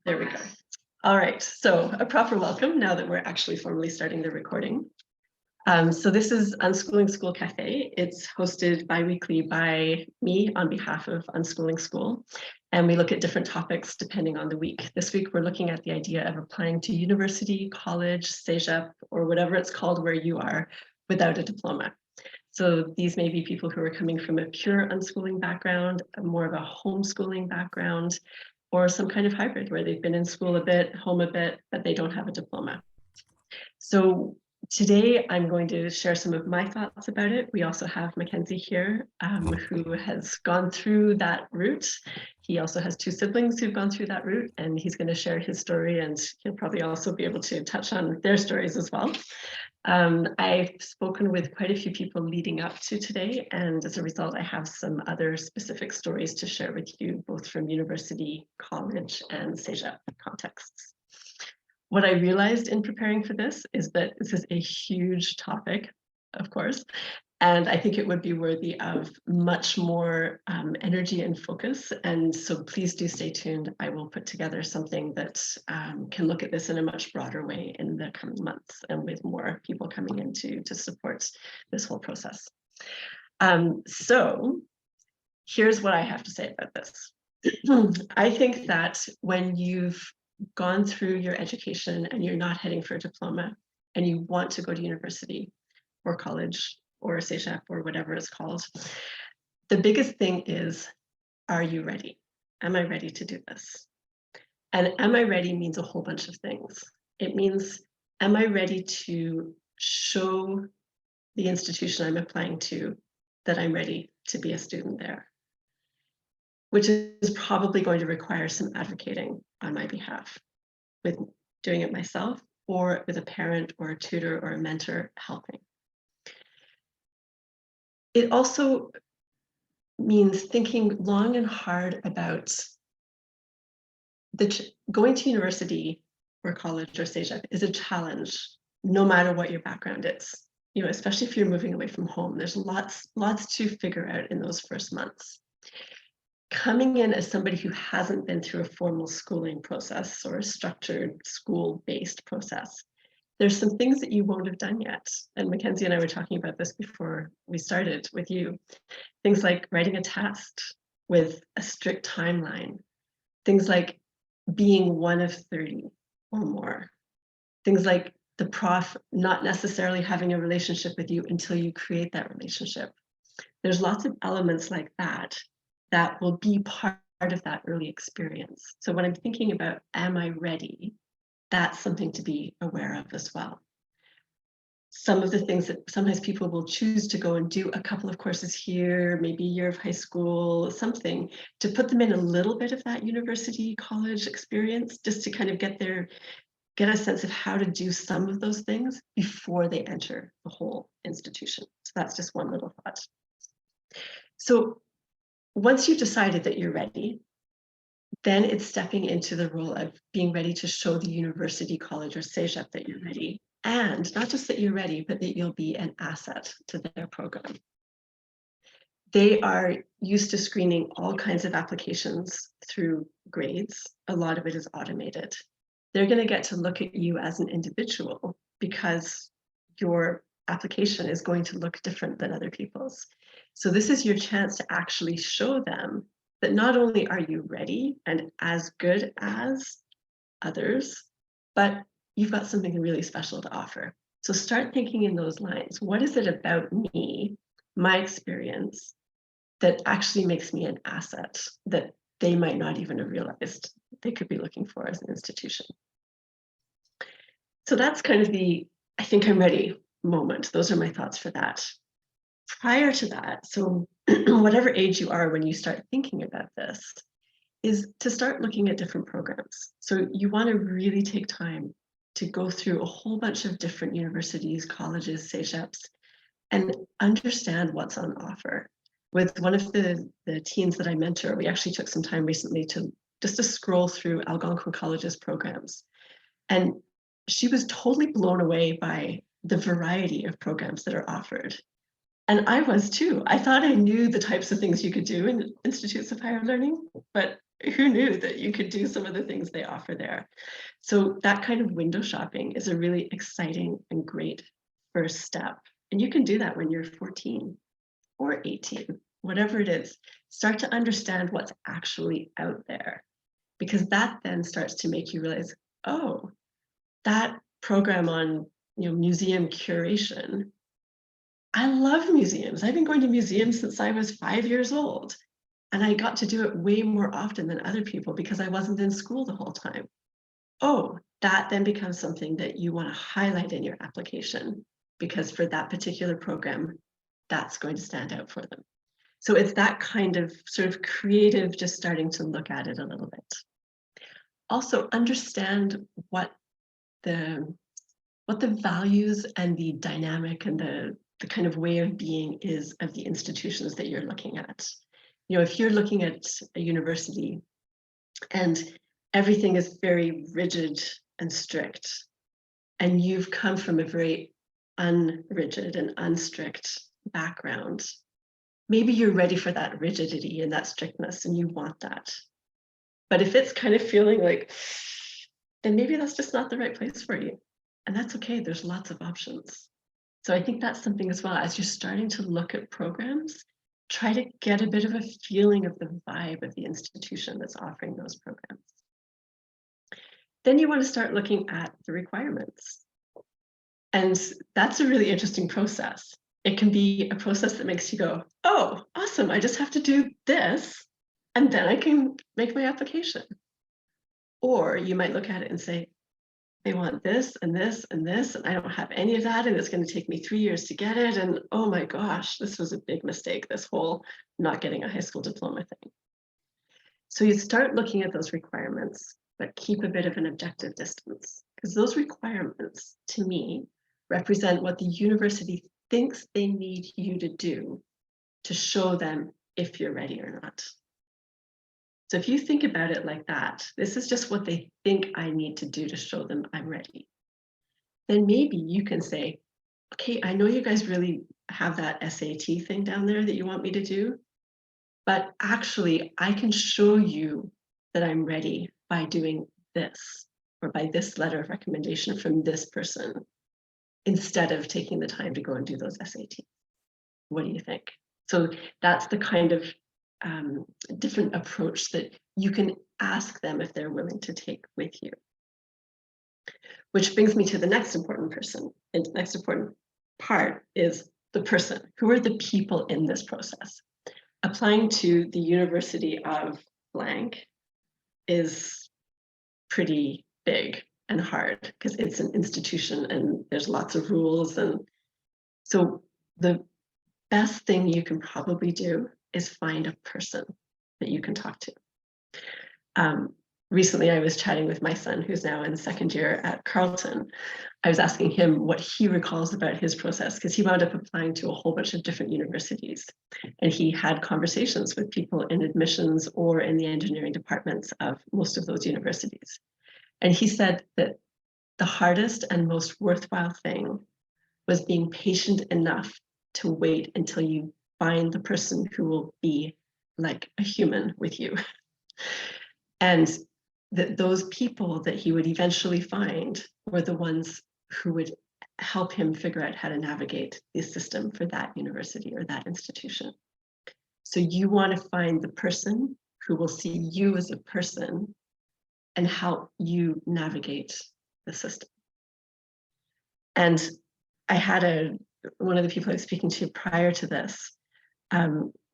There we go. All right, so a proper welcome now that we're actually formally starting the recording. So this is Unschooling School Cafe. It's hosted bi-weekly by me on behalf of Unschooling School. And we look at different topics depending on the week. This week, we're looking at the idea of applying to university, college, cégep, or whatever it's called where you are without a diploma. So these may be people who are coming from a pure unschooling background, more of a homeschooling background, or some kind of hybrid where they've been in school a bit, home a bit, but they don't have a diploma. So today I'm going to share some of my thoughts about it. We also have Mackenzie here, who has gone through that route. He also has two siblings who've gone through that route, and he's going to share his story, and he'll probably also be able to touch on their stories as well. I've spoken with quite a few people leading up to today, and as a result, I have some other specific stories to share with you, both from university, college, and cégep contexts. What I realized in preparing for this is that this is a huge topic, of course, and I think it would be worthy of much more energy and focus. And so please do stay tuned. I will put together something that can look at this in a much broader way in the coming months and with more people coming in to support this whole process. So here's what I have to say about this. I think that when you've gone through your education and you're not heading for a diploma and you want to go to university or college or cégep or whatever it's called, the biggest thing is, are you ready? Am I ready to do this? And am I ready means a whole bunch of things. It means, am I ready to show the institution I'm applying to that I'm ready to be a student there? Which is probably going to require some advocating on my behalf, with doing it myself or with a parent or a tutor or a mentor helping. It also means thinking long and hard about going to university or college or cégep is a challenge, no matter what your background is. You know, especially if you're moving away from home, there's lots to figure out in those first months. Coming in as somebody who hasn't been through a formal schooling process or a structured school-based process, there's some things that you won't have done yet. And Mackenzie and I were talking about this before we started with you. Things like writing a test with a strict timeline. Things like being one of 30 or more. Things like the prof not necessarily having a relationship with you until you create that relationship. There's lots of elements like that that will be part of that early experience. So when I'm thinking about, am I ready? That's something to be aware of as well. Some of the things that sometimes people will choose to go and do a couple of courses here, maybe a year of high school, something to put them in a little bit of that university, college experience, just to kind of get a sense of how to do some of those things before they enter the whole institution. So that's just one little thought. So once you've decided that you're ready, then it's stepping into the role of being ready to show the university, college, or cégep that you're ready. And not just that you're ready, but that you'll be an asset to their program. They are used to screening all kinds of applications through grades. A lot of it is automated. They're going to get to look at you as an individual because your application is going to look different than other people's. So this is your chance to actually show them that not only are you ready and as good as others, but you've got something really special to offer. So start thinking in those lines. What is it about me, my experience, that actually makes me an asset that they might not even have realized they could be looking for as an institution? So that's kind of the, I think I'm ready moment. Those are my thoughts for that. Prior to that, so whatever age you are when you start thinking about this, is to start looking at different programs. So you want to really take time to go through a whole bunch of different universities, colleges, cégeps, and understand what's on offer. With one of the teens that I mentor, we actually took some time recently to scroll through Algonquin College's programs. And she was totally blown away by the variety of programs that are offered. And I was too. I thought I knew the types of things you could do in institutes of higher learning, but who knew that you could do some of the things they offer there? So that kind of window shopping is a really exciting and great first step. And you can do that when you're 14 or 18, whatever it is. Start to understand what's actually out there, because that then starts to make you realize, oh, that program on museum curation. I love museums. I've been going to museums since I was 5 years old. And I got to do it way more often than other people because I wasn't in school the whole time. Oh, that then becomes something that you want to highlight in your application, because for that particular program, that's going to stand out for them. So it's that kind of sort of creative, just starting to look at it a little bit. Also understand what the values and the dynamic and the kind of way of being is of the institutions that you're looking at. If you're looking at a university and everything is very rigid and strict, and you've come from a very unrigid and unstrict background, maybe you're ready for that rigidity and that strictness and you want that. But if it's kind of feeling like, then maybe that's just not the right place for you. And that's okay, there's lots of options. So I think that's something as well, as you're starting to look at programs, try to get a bit of a feeling of the vibe of the institution that's offering those programs. Then you want to start looking at the requirements. And that's a really interesting process. It can be a process that makes you go, oh, awesome, I just have to do this, and then I can make my application. Or you might look at it and say, they want this and this and this, and I don't have any of that, and it's going to take me 3 years to get it. And oh my gosh, this was a big mistake, this whole not getting a high school diploma thing. So you start looking at those requirements, but keep a bit of an objective distance, because those requirements, to me, represent what the university thinks they need you to do to show them if you're ready or not. So if you think about it like that, this is just what they think I need to do to show them I'm ready. Then maybe you can say, okay, I know you guys really have that SAT thing down there that you want me to do, but actually I can show you that I'm ready by doing this, or by this letter of recommendation from this person, instead of taking the time to go and do those SATs. What do you think? So that's the kind of different approach that you can ask them if they're willing to take with you. Which brings me to the next important person. And the next important part is the person. Who are the people in this process? Applying to the University of blank is pretty big and hard because it's an institution and there's lots of rules. And so the best thing you can probably do is find a person that you can talk to. Recently, I was chatting with my son, who's now in second year at Carleton. I was asking him what he recalls about his process, because he wound up applying to a whole bunch of different universities. And he had conversations with people in admissions or in the engineering departments of most of those universities. And he said that the hardest and most worthwhile thing was being patient enough to wait until you find the person who will be like a human with you. And that those people that he would eventually find were the ones who would help him figure out how to navigate the system for that university or that institution. So you want to find the person who will see you as a person and help you navigate the system. And I had one of the people I was speaking to prior to this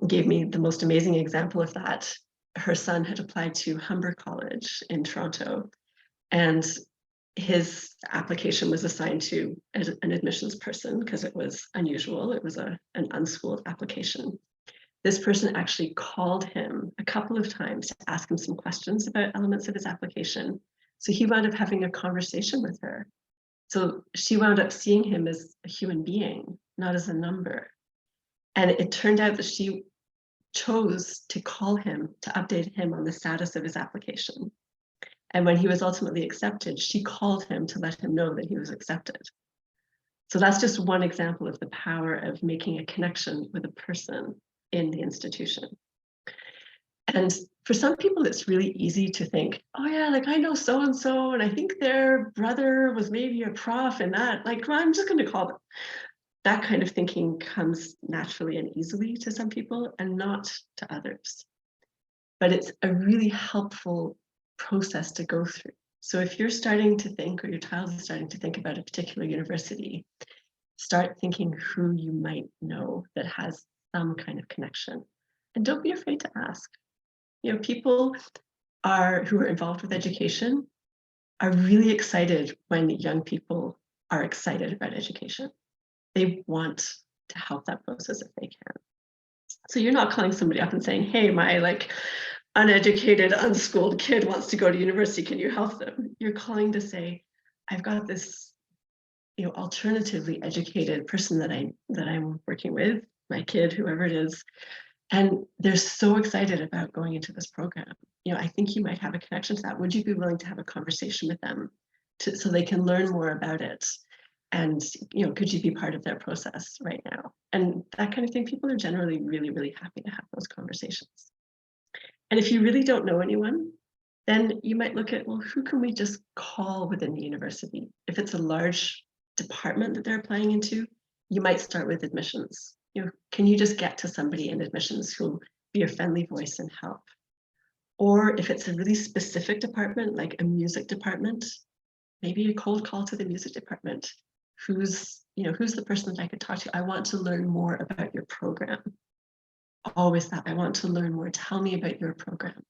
gave me the most amazing example of that. Her son had applied to Humber College in Toronto, and his application was assigned to an admissions person because it was unusual. It was an unschooled application. This person actually called him a couple of times to ask him some questions about elements of his application. So he wound up having a conversation with her. So she wound up seeing him as a human being, not as a number. And it turned out that she chose to call him to update him on the status of his application. And when he was ultimately accepted, she called him to let him know that he was accepted. So that's just one example of the power of making a connection with a person in the institution. And for some people, it's really easy to think, oh yeah, like I know so-and-so, and I think their brother was maybe a prof and that, like, well, I'm just going to call them. That kind of thinking comes naturally and easily to some people and not to others. But it's a really helpful process to go through. So if you're starting to think, or your child is starting to think about a particular university, start thinking who you might know that has some kind of connection. And don't be afraid to ask. You know, people who are involved with education are really excited when young people are excited about education. They want to help that process if they can. So you're not calling somebody up and saying, hey, my like uneducated, unschooled kid wants to go to university, can you help them? You're calling to say, I've got this, you know, alternatively educated person that I'm working with, my kid, whoever it is, and they're so excited about going into this program. You know, I think you might have a connection to that. Would you be willing to have a conversation with them so they can learn more about it? And, you know, could you be part of their process right now? And that kind of thing, people are generally really, really happy to have those conversations. And if you really don't know anyone, then you might look at, well, who can we just call within the university? If it's a large department that they're applying into, you might start with admissions. You know, can you just get to somebody in admissions who'll be a friendly voice and help? Or if it's a really specific department, like a music department, maybe a cold call to the music department. Who's the person that I could talk to? I want to learn more about your program. Always that, I want to learn more. Tell me about your program.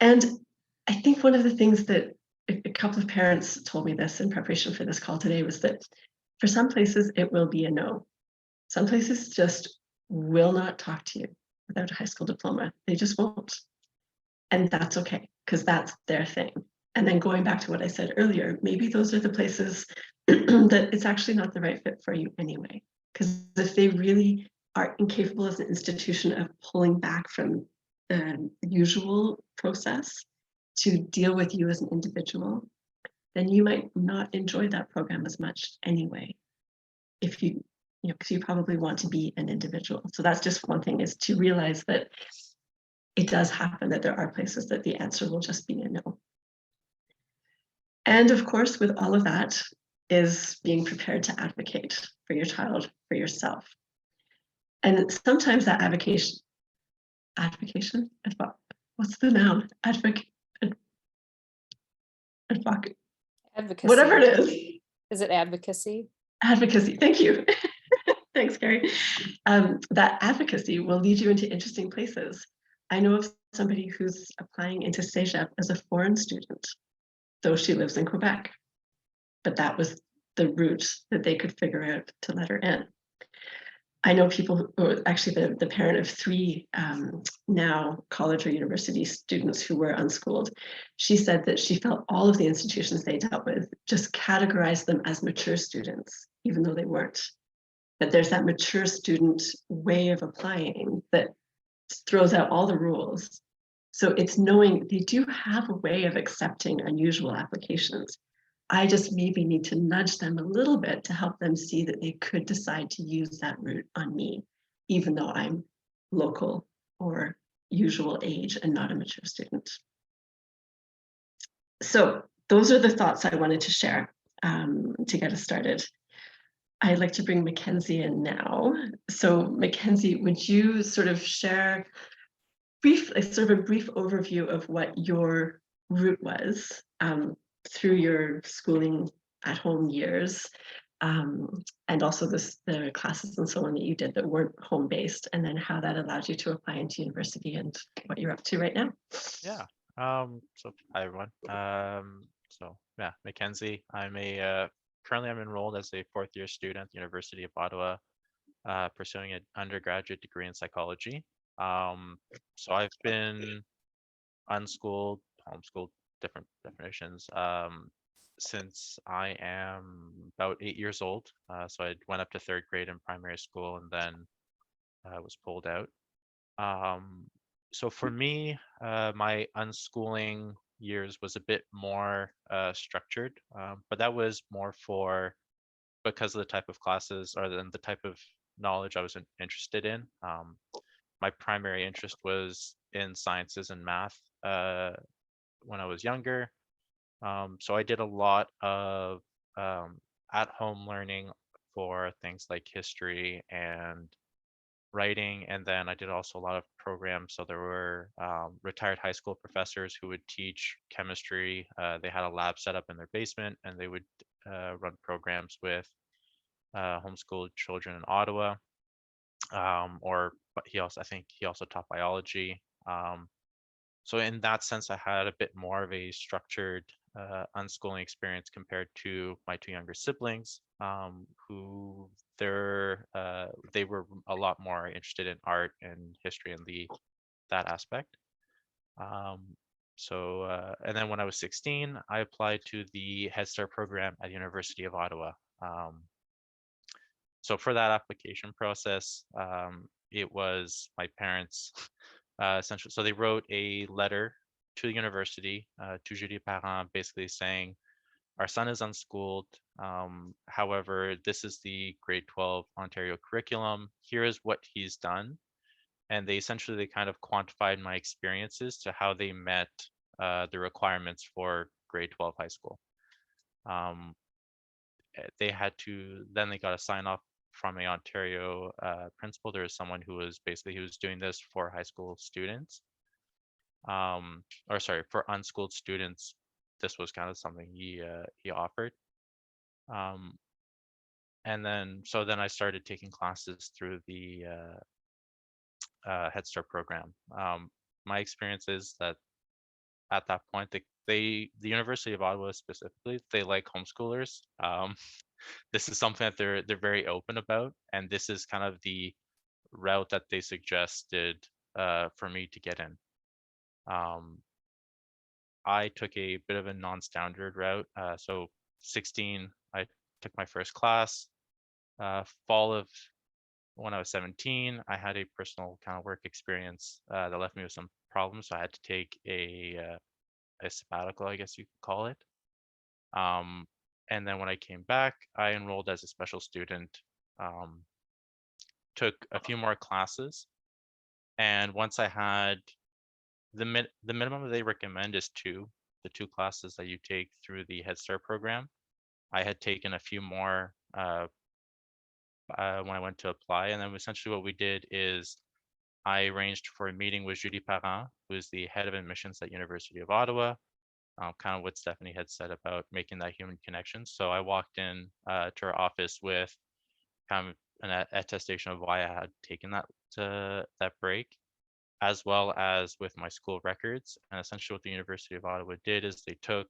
And I think one of the things that a couple of parents told me this in preparation for this call today was that for some places it will be a no. Some places just will not talk to you without a high school diploma. They just won't. And that's okay, because that's their thing. And then going back to what I said earlier, maybe those are the places that it's actually not the right fit for you anyway. Because if they really are incapable as an institution of pulling back from the usual process to deal with you as an individual, then you might not enjoy that program as much anyway. If you know, because you probably want to be an individual. So that's just one thing, is to realize that it does happen that there are places that the answer will just be a no. And of course, with all of that is being prepared to advocate for your child, for yourself. And sometimes that advocation, what's the noun? Advocate, Advocacy. Whatever it is. Is it advocacy? Advocacy, thank you. Thanks, Carrie. That advocacy will lead you into interesting places. I know of somebody who's applying into CEGEP as a foreign student, though she lives in Quebec. But that was the route that they could figure out to let her in. I know people who, actually the parent of 3 now college or university students who were unschooled, she said that she felt all of the institutions they dealt with just categorized them as mature students, even though they weren't. But there's that mature student way of applying that throws out all the rules. So it's knowing they do have a way of accepting unusual applications. I just maybe need to nudge them a little bit to help them see that they could decide to use that route on me, even though I'm local or usual age and not a mature student. So those are the thoughts I wanted to share to get us started. I'd like to bring Mackenzie in now. So Mackenzie, would you sort of share a brief overview of what your route was through your schooling at home years, and also the classes and so on that you did that weren't home based, and then how that allowed you to apply into university and what you're up to right now? Yeah. So hi everyone. So yeah, Mackenzie. Currently I'm enrolled as a 4th year student at the University of Ottawa, pursuing an undergraduate degree in psychology. So I've been unschooled, homeschooled, different definitions, since I am about 8 years old. So I went up to 3rd grade in primary school and then was pulled out. So for me, my unschooling years was a bit more structured, but that was more because of the type of classes or the type of knowledge I was interested in. my primary interest was in sciences and math when I was younger. So I did a lot of at-home learning for things like history and writing, and then I did also a lot of programs. So there were retired high school professors who would teach chemistry. They had a lab set up in their basement, and they would run programs with homeschooled children in Ottawa. But I think he also taught biology. So in that sense, I had a bit more of a structured unschooling experience compared to my two younger siblings, who they were a lot more interested in art and history and that aspect. And then when I was 16, I applied to the Head Start program at the University of Ottawa. So for that application process, it was my parents essentially. So they wrote a letter to the university, to Julie Parent, basically saying, our son is unschooled. However, this is the grade 12 Ontario curriculum. Here is what he's done. And they kind of quantified my experiences to how they met the requirements for grade 12 high school. They got a sign off from a Ontario principal. There was someone who was doing this for high school students. For unschooled students. This was kind of something he offered. And then I started taking classes through the Head Start program. My experience is that at that point, the University of Ottawa specifically, they like homeschoolers. This is something that they're very open about, and this is kind of the route that they suggested for me to get in. I took a bit of a non-standard route. So 16, I took my first class. Fall of when I was 17, I had a personal kind of work experience that left me with some problems. So I had to take a sabbatical, I guess you could call it. And then when I came back, I enrolled as a special student, took a few more classes. And once I had the minimum they recommend is the two classes that you take through the Head Start program. I had taken a few more when I went to apply. And then essentially what we did is I arranged for a meeting with Julie Parent, who is the head of admissions at University of Ottawa, kind of what Stephanie had said about making that human connection. So I walked in to her office with kind of an attestation of why I had taken that break, as well as with my school records. And essentially what the University of Ottawa did is they took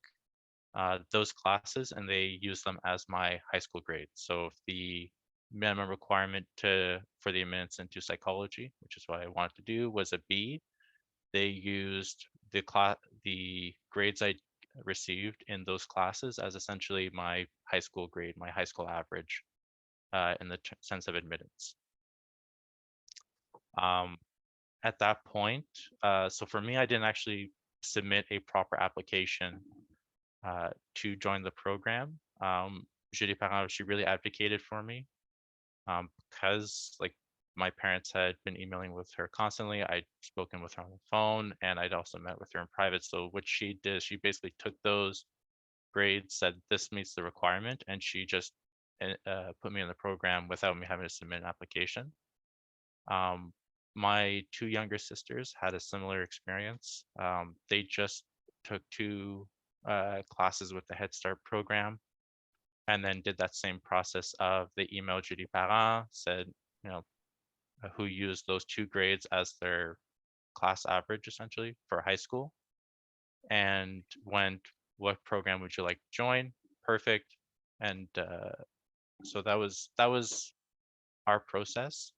those classes and they used them as my high school grades. So if the minimum requirement for the admittance into psychology, which is what I wanted to do, was a B, they used the grades I received in those classes as essentially my high school grade, my high school average in the sense of admittance. At that point, so for me, I didn't actually submit a proper application to join the program. Julie Parent, she really advocated for me because my parents had been emailing with her constantly. I'd spoken with her on the phone, and I'd also met with her in private. So what she did, she basically took those grades, said this meets the requirement, and she just put me in the program without me having to submit an application. My two younger sisters had a similar experience. They just took two classes with the Head Start program, and then did that same process of the email Julie Parent, said, who used those two grades as their class average essentially for high school, and went, what program would you like to join? Perfect. And so that was our process.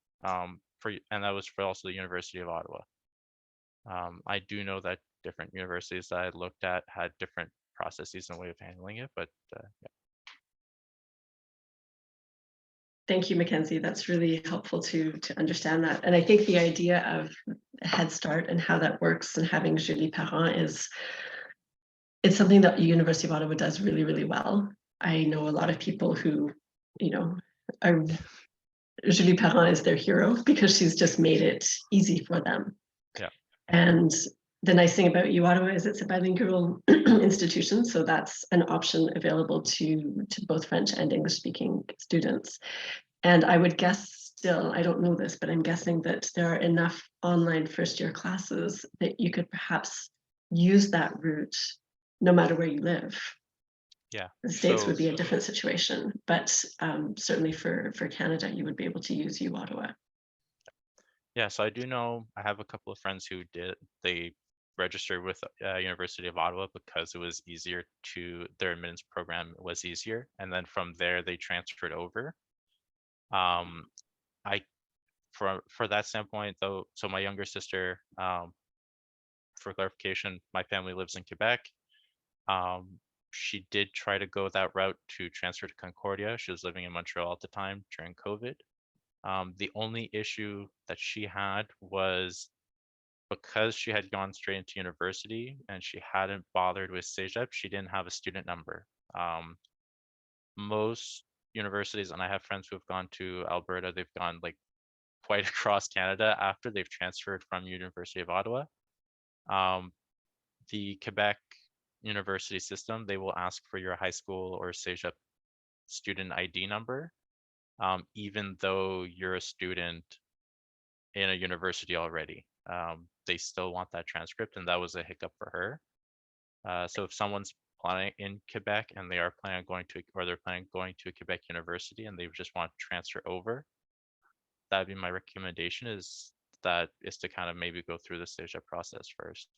And that was for also the University of Ottawa. I do know that different universities that I looked at had different processes and way of handling it, but yeah. Thank you, Mackenzie. That's really helpful to understand that. And I think the idea of Head Start and how that works and having Julie Parent it's something that the University of Ottawa does really, really well. I know a lot of people who, are Julie Perrin is their hero because she's just made it easy for them. Yeah. And the nice thing about UOttawa is it's a bilingual institution, so that's an option available to both French and English speaking students. And I would guess still, I don't know this, but I'm guessing that there are enough online first year classes that you could perhaps use that route no matter where you live. Yeah. The States So- would be a different situation, but certainly for Canada, you would be able to use UOttawa. Yeah, so I do know I have a couple of friends who they registered with University of Ottawa because it was easier their admittance program was easier. And then from there, they transferred over. For that standpoint though, so my younger sister, for clarification, my family lives in Quebec. She did try to go that route to transfer to Concordia. She was living in Montreal at the time during COVID. The only issue that she had was because she had gone straight into university and she hadn't bothered with CEGEP, she didn't have a student number. Most universities, and I have friends who have gone to Alberta, they've gone like quite across Canada after they've transferred from University of Ottawa. The Quebec university system, they will ask for your high school or CEGEP student ID number, even though you're a student in a university already. They still want that transcript, and that was a hiccup for her. So if someone's planning in Quebec and they are planning on going to, or they're planning on going to a Quebec university and they just want to transfer over, that'd be my recommendation is to kind of maybe go through the CEGEP process first.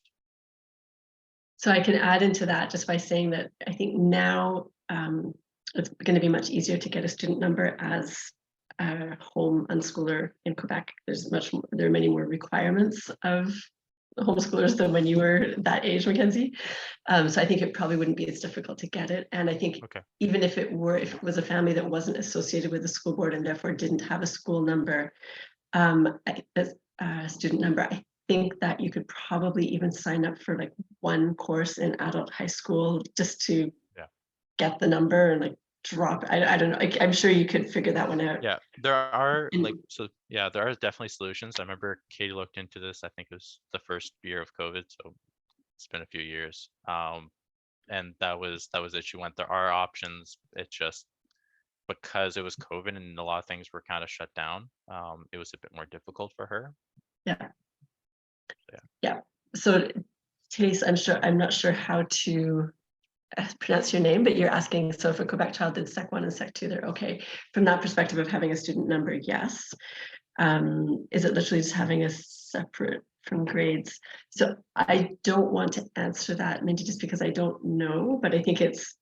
So I can add into that just by saying that I think now it's going to be much easier to get a student number as a home unschooler in Quebec. There are many more requirements of homeschoolers than when you were that age, Mackenzie. So I think it probably wouldn't be as difficult to get it. And I think even if it was a family that wasn't associated with the school board and therefore didn't have a school number, a student number, I think that you could probably even sign up for like one course in adult high school just to get the number and like drop. I don't know. I'm sure you could figure that one out. Yeah, there are there are definitely solutions. I remember Katie looked into this. I think it was the first year of COVID, so it's been a few years. And that was it. She went, there are options. It's just because it was COVID and a lot of things were kind of shut down. It was a bit more difficult for her. Yeah. So Therese, I'm not sure how to pronounce your name, but you're asking, so if a Quebec child did Sec 1 and Sec 2, they're okay. From that perspective of having a student number, yes. Is it literally just having a separate from grades? So I don't want to answer that, maybe just because I don't know, but I think it's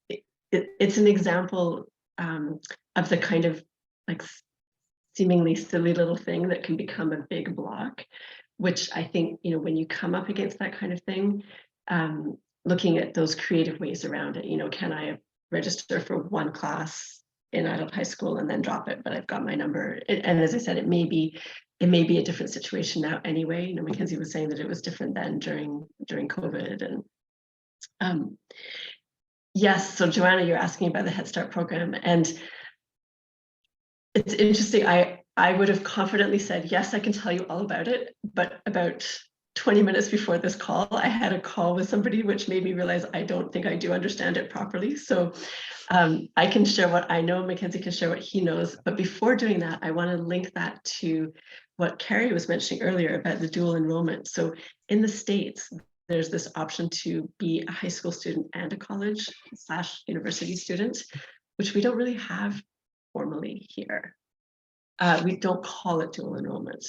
an example of the kind of like seemingly silly little thing that can become a big block, which I think, when you come up against that kind of thing, looking at those creative ways around it, can I register for one class in adult high school and then drop it, but I've got my number. And as I said, it may be a different situation now anyway. Mackenzie was saying that it was different then during COVID. And yes, so Joanna, you're asking about the Head Start program, and it's interesting. I would have confidently said, yes, I can tell you all about it, but about 20 minutes before this call, I had a call with somebody which made me realize I don't think I do understand it properly. So I can share what I know, Mackenzie can share what he knows, but before doing that, I want to link that to what Carrie was mentioning earlier about the dual enrollment. So in the States, there's this option to be a high school student and a college / university student, which we don't really have formally here. We don't call it dual enrollment.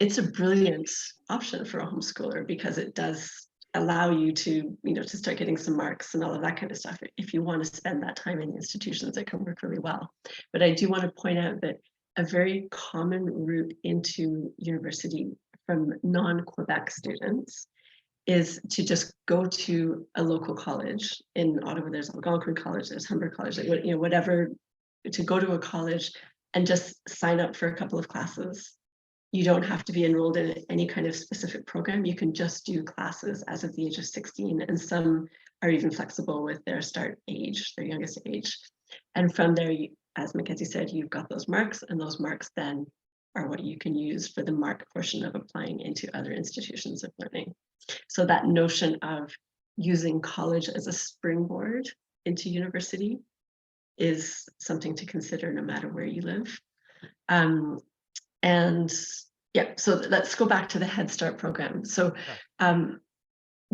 It's a brilliant option for a homeschooler because it does allow you to, to start getting some marks and all of that kind of stuff. If you want to spend that time in the institutions, it can work really well. But I do want to point out that a very common route into university from non-Quebec students is to just go to a local college. In Ottawa, there's Algonquin College, there's Humber College, whatever, to go to a college and just sign up for a couple of classes. You don't have to be enrolled in any kind of specific program. You can just do classes as of the age of 16, and some are even flexible with their start age, their youngest age. And from there, as Mackenzie said, you've got those marks, and those marks then are what you can use for the mark portion of applying into other institutions of learning. So that notion of using college as a springboard into university is something to consider no matter where you live. And yeah, so let's go back to the Head Start program. So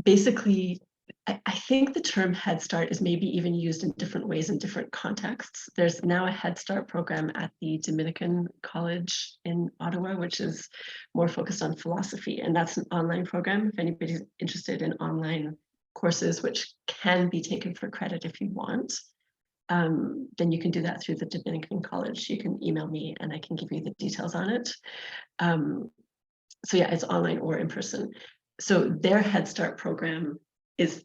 basically, I think the term Head Start is maybe even used in different ways in different contexts. There's now a Head Start program at the Dominican College in Ottawa, which is more focused on philosophy. And that's an online program. If anybody's interested in online courses, which can be taken for credit if you want, then you can do that through the Dominican College. You can email me and I can give you the details on it. So yeah, it's online or in person. So their Head Start program is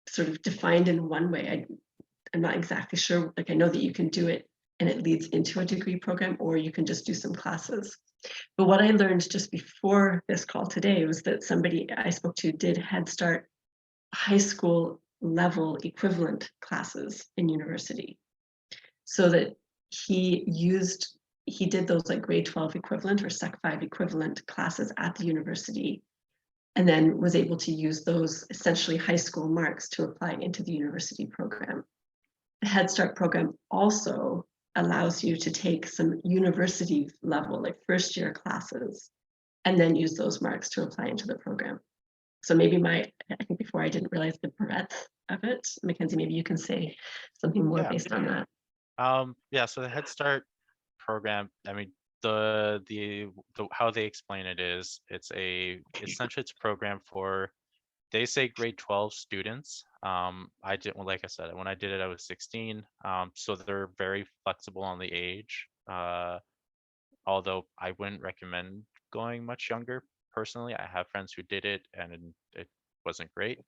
sort of defined in one way. I'm not exactly sure, like I know that you can do it and it leads into a degree program, or you can just do some classes. But what I learned just before this call today was that somebody I spoke to did Head Start high school level equivalent classes in university. So that he did those like grade 12 equivalent or Sec 5 equivalent classes at the university, and then was able to use those essentially high school marks to apply into the university program. The Head Start program also allows you to take some university level, like first year classes, and then use those marks to apply into the program. So maybe I think before I didn't realize the breadth of it. Mackenzie, maybe you can say something more based on that. Yeah, so the Head Start program, I mean, the how they explain it is essentially it's a program for, they say grade 12 students. I didn't, well, like I said, when I did it, I was 16. So they're very flexible on the age. Although I wouldn't recommend going much younger personally. I have friends who did it and it wasn't great.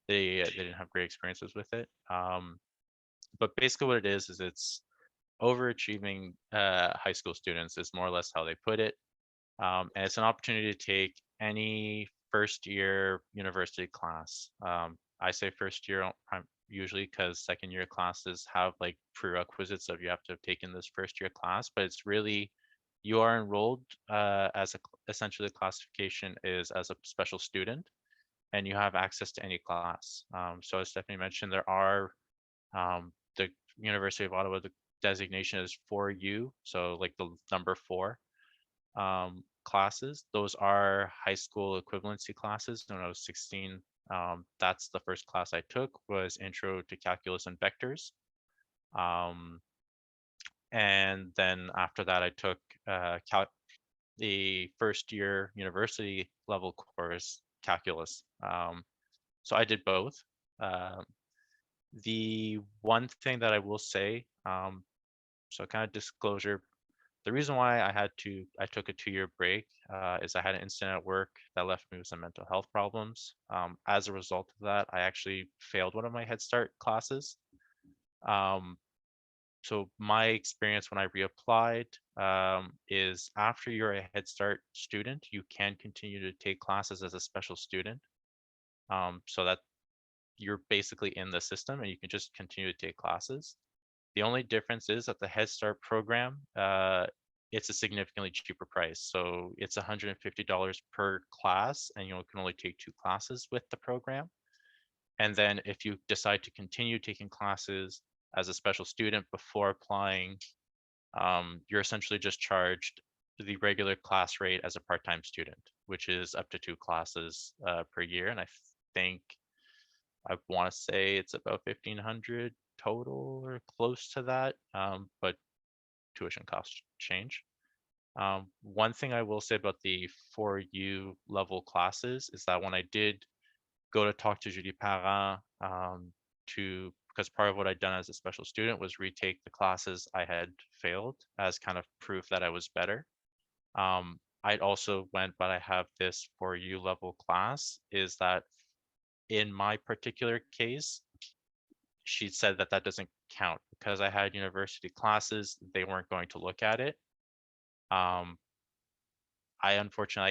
They didn't have great experiences with it. But basically what it is it's overachieving high school students is more or less how they put it. And it's an opportunity to take any first year university class. I say first year usually because second year classes have like prerequisites of you have to have taken this first year class, but it's really, you are enrolled essentially the classification is as a special student and you have access to any class. So as Stephanie mentioned, there are the University of Ottawa, the designation is 4U, so like the number 4 classes. Those are high school equivalency classes. When I was 16, that's the first class I took was Intro to Calculus and Vectors. And then after that, I took the first year university level course, Calculus. So I did both. The one thing that I will say, so kind of disclosure, the reason why I took a 2-year break is I had an incident at work that left me with some mental health problems. As a result of that, I actually failed one of my Head Start classes. So my experience when I reapplied is after you're a Head Start student, you can continue to take classes as a special student. So that you're basically in the system and you can just continue to take classes. The only difference is that the Head Start program, it's a significantly cheaper price. So it's $150 per class and you can only take 2 classes with the program. And then if you decide to continue taking classes as a special student before applying, you're essentially just charged the regular class rate as a part-time student, which is up to 2 classes per year. And I think I want to say it's about 1,500 total or close to that, but tuition costs change. One thing I will say about the 4U level classes is that when I did go to talk to Julie Parent, because part of what I'd done as a special student was retake the classes I had failed as kind of proof that I was better. I'd also went, but I have this 4U level class, is that in my particular case, she said that that doesn't count because I had university classes. They weren't going to look at it. I unfortunately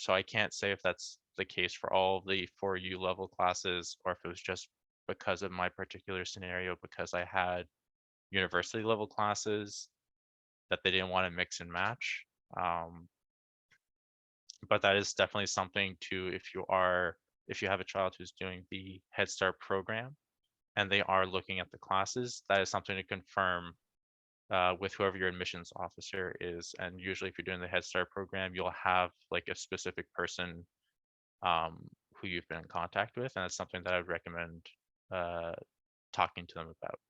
I can't say if that's the case for all the 4U level classes or if it was just because of my particular scenario, because I had university level classes that they didn't want to mix and match. But that is definitely something to, if you have a child who's doing the Head Start program and they are looking at the classes, that is something to confirm with whoever your admissions officer is. And usually if you're doing the Head Start program, you'll have like a specific person who you've been in contact with, and it's something that I would recommend talking to them about.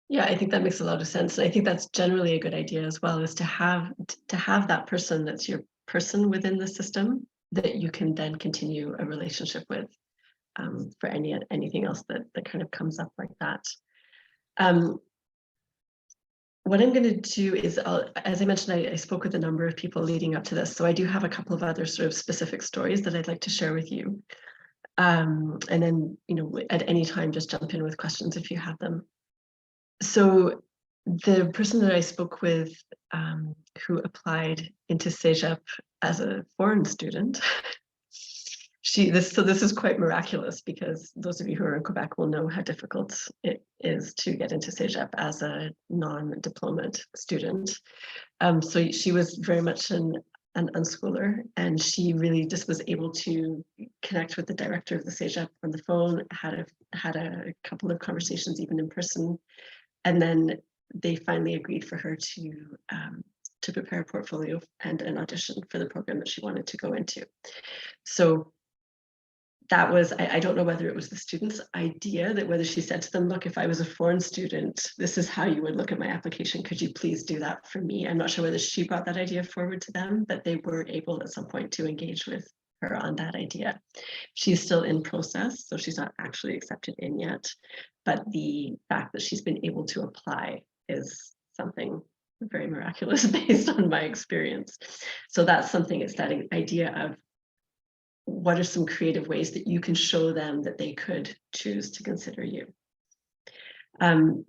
Yeah, I think that makes a lot of sense. And I think that's generally a good idea as well, is to have that person that's your person within the system that you can then continue a relationship with for anything else that kind of comes up like that. What I'm going to do is, as I mentioned, I spoke with a number of people leading up to this, so I do have a couple of other sort of specific stories that I'd like to share with you. And then, at any time, just jump in with questions if you have them. So the person that I spoke with who applied into CEGEP as a foreign student, this is quite miraculous, because those of you who are in Quebec will know how difficult it is to get into CEGEP as a non-diploma'ed student. So she was very much an unschooler, and she really just was able to connect with the director of the CEGEP on the phone, had a couple of conversations even in person, and then they finally agreed for her to prepare a portfolio and an audition for the program that she wanted to go into. So that was, I don't know whether it was the student's idea, that whether she said to them, look, if I was a foreign student, this is how you would look at my application. Could you please do that for me? I'm not sure whether she brought that idea forward to them, but they were able at some point to engage with her on that idea. She's still in process, so she's not actually accepted in yet. But the fact that she's been able to apply is something very miraculous based on my experience. So that's something, it's that idea of what are some creative ways that you can show them that they could choose to consider you. An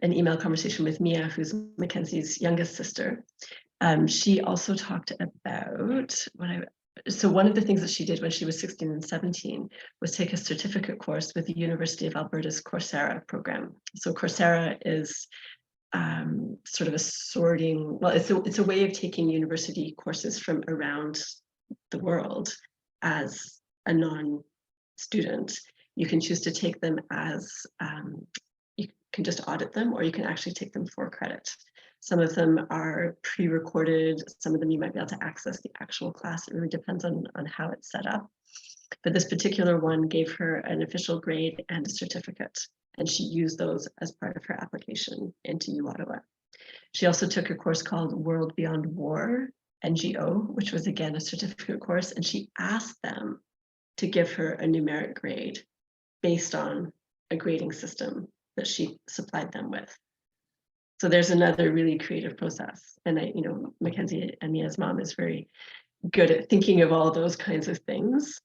email conversation with Mia, who's Mackenzie's youngest sister, she also talked about so one of the things that she did when she was 16 and 17 was take a certificate course with the University of Alberta's Coursera program. So Coursera is sort of a sorting, well, it's a way of taking university courses from around the world as a non-student. You can choose to take them as, you can just audit them, or you can actually take them for credit. Some of them are pre-recorded, some of them you might be able to access the actual class. It really depends on how it's set up. But this particular one gave her an official grade and a certificate, and she used those as part of her application into UOttawa. She also took a course called World Beyond War, NGO, which was again a certificate course, and she asked them to give her a numeric grade based on a grading system that she supplied them with. So there's another really creative process. And Mackenzie and Mia's mom is very good at thinking of all those kinds of things.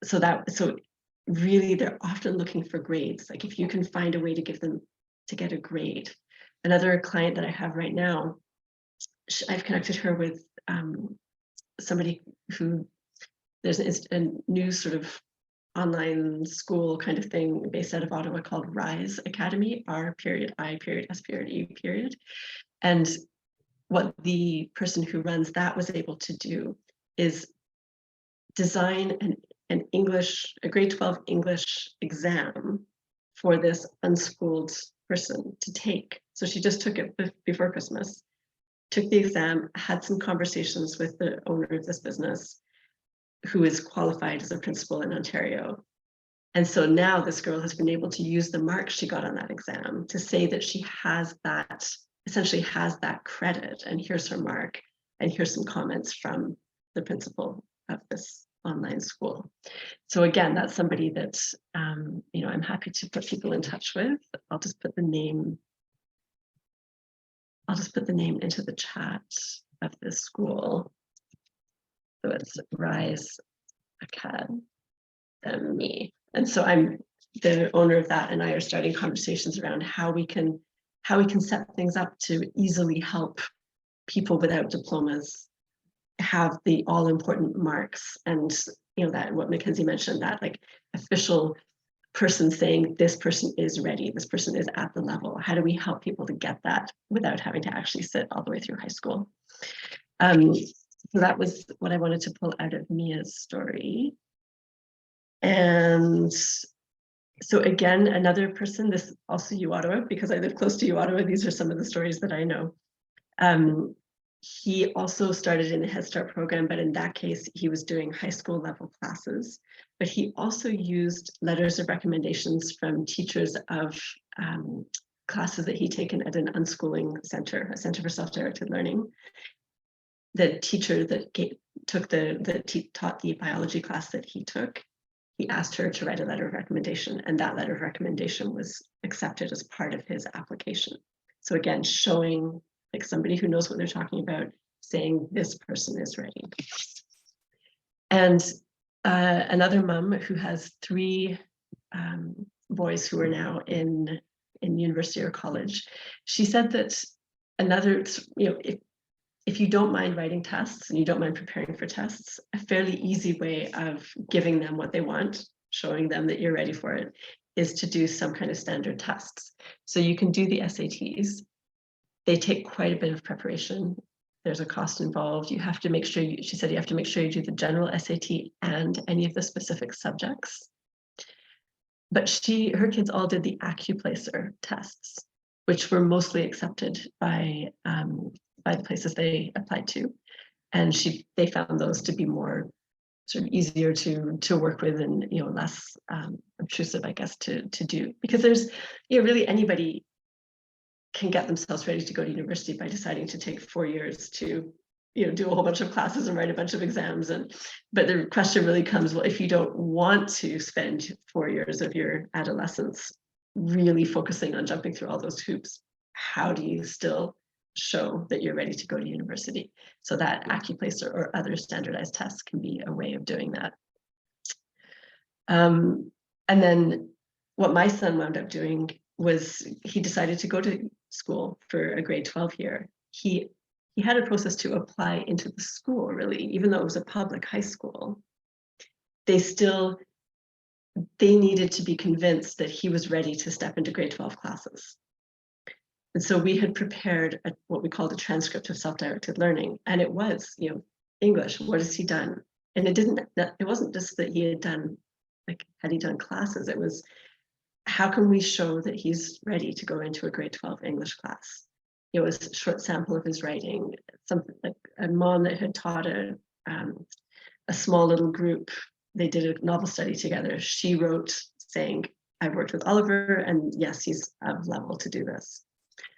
So really they're often looking for grades. Like if you can find a way to get a grade. Another client that I have right now, I've connected her with somebody who, there's a new sort of online school kind of thing based out of Ottawa called Rise Academy, R.I.S.E. And what the person who runs that was able to do is design a grade 12 English exam for this unschooled person to take. So she just took it before Christmas, took the exam, had some conversations with the owner of this business, who is qualified as a principal in Ontario. And so now this girl has been able to use the marks she got on that exam to say that she has that, essentially has that credit, and here's her mark, and here's some comments from the principal of this online school. So again, that's somebody that I'm happy to put people in touch with. I'll just put the name into the chat of this school. So it's Rise Academy. And so I'm the owner of that, and I are starting conversations around how we can set things up to easily help people without diplomas have the all important marks. And that what Mackenzie mentioned, that like official person saying this person is ready, this person is at the level. How do we help people to get that without having to actually sit all the way through high school? So that was what I wanted to pull out of Mia's story. And so again, another person, this also UOttawa, because I live close to UOttawa, these are some of the stories that I know. He also started in the Head Start program, but in that case, he was doing high school level classes. But he also used letters of recommendations from teachers of classes that he'd taken at an unschooling center, a center for self-directed learning. The teacher that taught the biology class that he took, he asked her to write a letter of recommendation, and that letter of recommendation was accepted as part of his application. So again, showing like somebody who knows what they're talking about, saying this person is ready. And another mom who has 3 boys who are now in university or college, she said that another, if you don't mind writing tests and you don't mind preparing for tests, a fairly easy way of giving them what they want, showing them that you're ready for it, is to do some kind of standard tests. So you can do the SATs. They take quite a bit of preparation. There's a cost involved. You have to make sure, she said you have to make sure you do the general SAT and any of the specific subjects. But her kids all did the AccuPlacer tests, which were mostly accepted by the places they applied to. And they found those to be more sort of easier to work with and less obtrusive, I guess, to do. Because there's really anybody can get themselves ready to go to university by deciding to take 4 years to do a whole bunch of classes and write a bunch of exams. But the question really comes, well, if you don't want to spend 4 years of your adolescence really focusing on jumping through all those hoops, how do you still show that you're ready to go to university? So that AccuPlacer or other standardized tests can be a way of doing that. And then what my son wound up doing was he decided to go to school for a grade 12 year. He had a process to apply into the school, really, even though it was a public high school. They needed to be convinced that he was ready to step into grade 12 classes. And so we had prepared what we called a transcript of self-directed learning. And it was, English, what has he done? And it wasn't just that he had done, had he done classes? It was, how can we show that he's ready to go into a grade 12 English class? It was a short sample of his writing, something like a mom that had taught a small little group. They did a novel study together. She wrote saying, I've worked with Oliver and yes, he's of level to do this.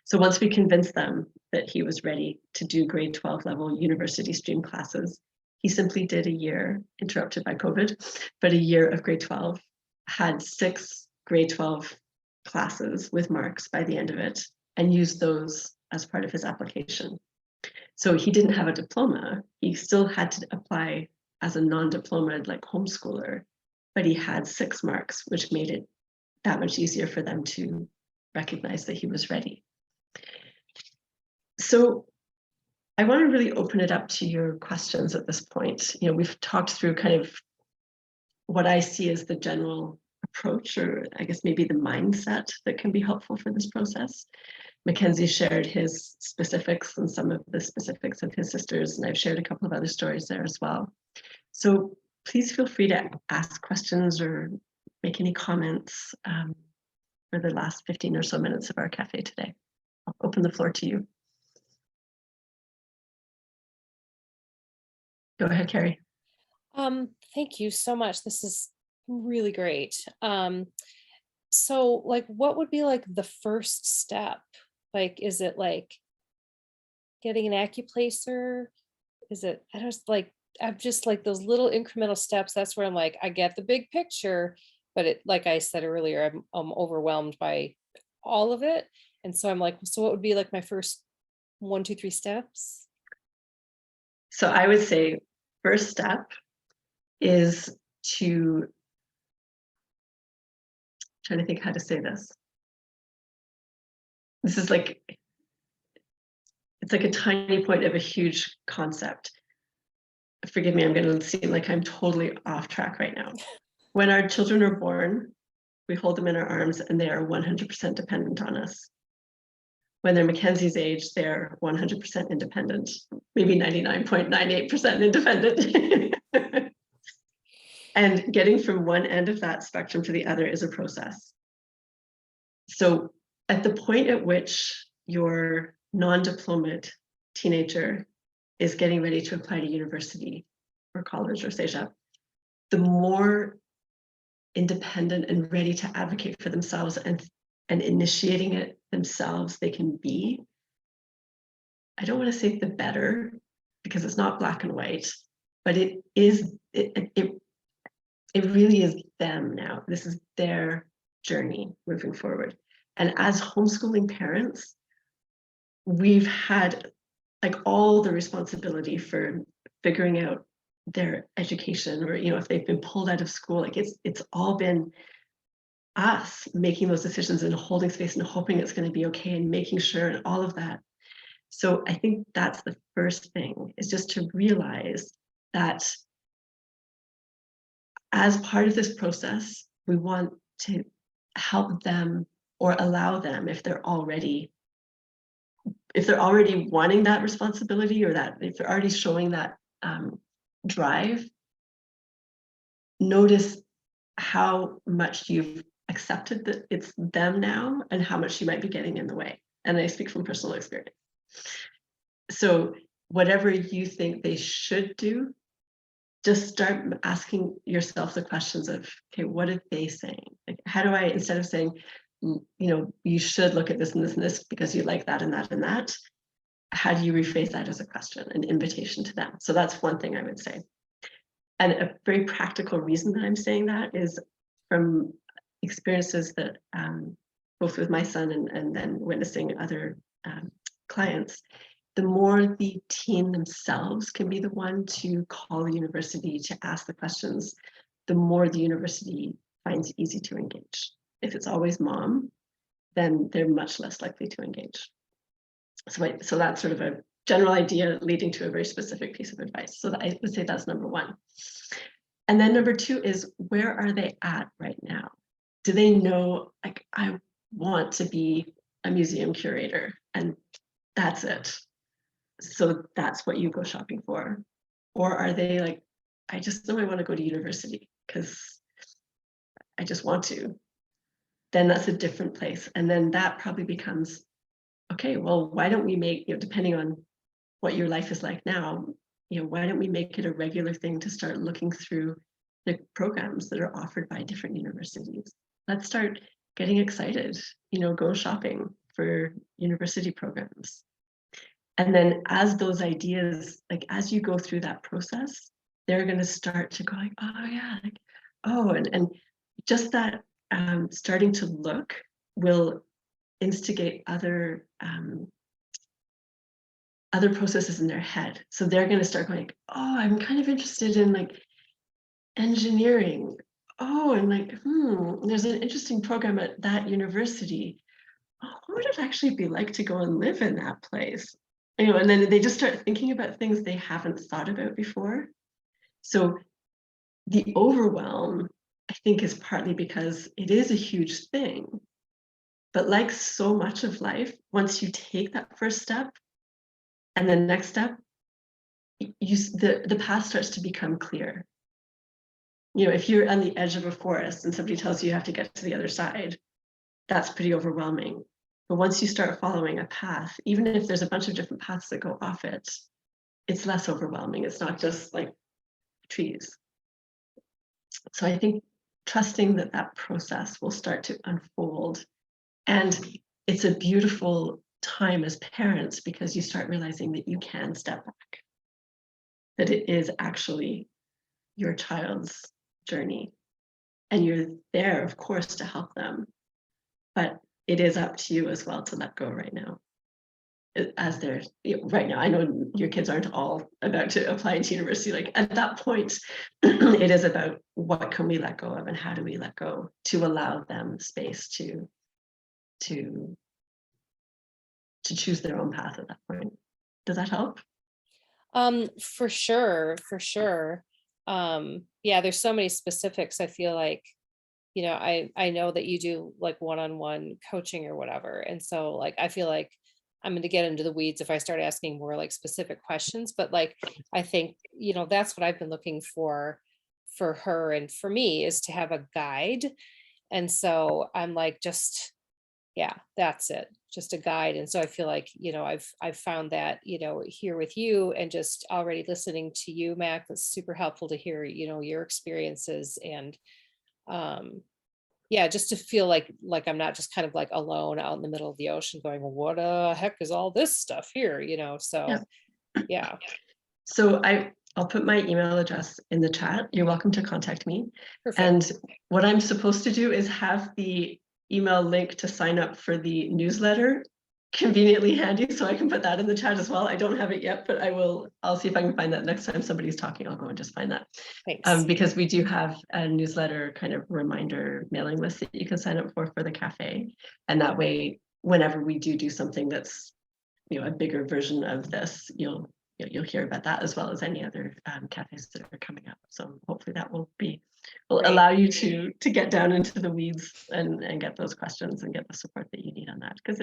So once we convinced them that he was ready to do grade 12 level university stream classes, he simply did a year, interrupted by COVID, but a year of grade 12, had 6 grade 12 classes with marks by the end of it, and used those as part of his application. So he didn't have a diploma. He still had to apply as a non-diploma'ed, like homeschooler, but he had 6 marks, which made it that much easier for them to recognize that he was ready. So I want to really open it up to your questions at this point. We've talked through kind of what I see as the general approach, or I guess maybe the mindset that can be helpful for this process. Mackenzie shared his specifics and some of the specifics of his sisters, and I've shared a couple of other stories there as well. So please feel free to ask questions or make any comments for the last 15 or so minutes of our cafe today. I'll open the floor to you. Go ahead, Carrie. Thank you so much. This is really great. So what would be the first step? Is it getting an AccuPlacer? Is it, I'm just those little incremental steps. That's where I'm I get the big picture, but it, like I said earlier, I'm overwhelmed by all of it. And so I'm so what would be my first 1, 2, 3 steps? So I would say first step is to, trying to think how to say this. This is it's like a tiny point of a huge concept. Forgive me, I'm going to seem like I'm totally off track right now. When our children are born, we hold them in our arms, and they are 100% dependent on us. When they're Mackenzie's age, they're 100% independent, maybe 99.98% independent. And getting from one end of that spectrum to the other is a process. So at the point at which your non-diploma'ed teenager is getting ready to apply to university or college or CEGEP, the more independent and ready to advocate for themselves and initiating it themselves they can be. I don't want to say the better, because it's not black and white, but it really is them now. This is their journey moving forward. And as homeschooling parents, we've had like all the responsibility for figuring out their education, or if they've been pulled out of school, like it's all been us making those decisions and holding space and hoping it's going to be okay and making sure and all of that. So I think that's the first thing, is just to realize that as part of this process, we want to help them or allow them, if they're already wanting that responsibility, or that if they're already showing that drive, notice how much you've accepted that it's them now and how much you might be getting in the way. And I speak from personal experience. So whatever you think they should do, just start asking yourself the questions of, okay, what are they saying? Like, how do I, instead of saying, you should look at this and this and this because you like that and that and that, how do you rephrase that as a question, an invitation to them? So that's one thing I would say. And a very practical reason that I'm saying that is from experiences that both with my son and then witnessing other clients. The more the teen themselves can be the one to call the university to ask the questions, the more the university finds easy to engage. If it's always mom, then they're much less likely to engage. So that's sort of a general idea leading to a very specific piece of advice. So I would say that's number one. And then number two is, where are they at right now? Do they know, like, I want to be a museum curator and that's it? So that's what you go shopping for? Or are they like, I just know I want to go to university because I just want to? Then that's a different place. And then that probably becomes, okay, well, why don't we make, depending on what your life is like now, why don't we make it a regular thing to start looking through the programs that are offered by different universities? Let's start getting excited, go shopping for university programs. And then as those ideas, like as you go through that process, they're going to start to go like, oh yeah, like, oh, and just that starting to look will instigate other processes in their head. So they're going to start going, oh, I'm kind of interested in like engineering. Oh, and like, there's an interesting program at that university. Oh, what would it actually be like to go and live in that place? And then they just start thinking about things they haven't thought about before. So the overwhelm, I think, is partly because it is a huge thing. But like so much of life, once you take that first step and the next step, the path starts to become clear. If you're on the edge of a forest and somebody tells you you have to get to the other side, that's pretty overwhelming. But once you start following a path, even if there's a bunch of different paths that go off it, it's less overwhelming. It's not just like trees. So I think trusting that process will start to unfold. And it's a beautiful time as parents, because you start realizing that you can step back, that it is actually your child's journey. And you're there, of course, to help them. But it is up to you as well to let go right now. As they're right now, I know your kids aren't all about to apply to university. Like at that point, it is about what can we let go of and how do we let go to allow them space to choose their own path at that point. Does that help? For sure. Yeah, there's so many specifics. I feel like you know, I know that you do like one-on-one coaching or whatever. And so like, I feel like I'm going to get into the weeds if I start asking more like specific questions, but like, I think, you know, that's what I've been looking for her and for me is to have a guide. And so I'm like, just, yeah, that's it, just a guide. And so I feel like, you know, I've found that, you know, here with you and just already listening to you, Mac, that's super helpful to hear, you know, your experiences and yeah, just to feel like I'm not just kind of like alone out in the middle of the ocean going, what the heck is all this stuff here, you know? So yeah. So I'll put my email address in the chat. You're welcome to contact me. Perfect. And what I'm supposed to do is have the email link to sign up for the newsletter conveniently handy, so I can put that in the chat as well. I don't have it yet, but I'll see if I can find that next time somebody's talking. I'll go and just find that. Thanks. Because we do have a newsletter kind of reminder mailing list that you can sign up for the cafe. And that way, whenever we do something that's, you know, a bigger version of this, you'll hear about that as well as any other cafes that are coming up. So hopefully that will allow you to get down into the weeds and get those questions and get the support that you need on that, because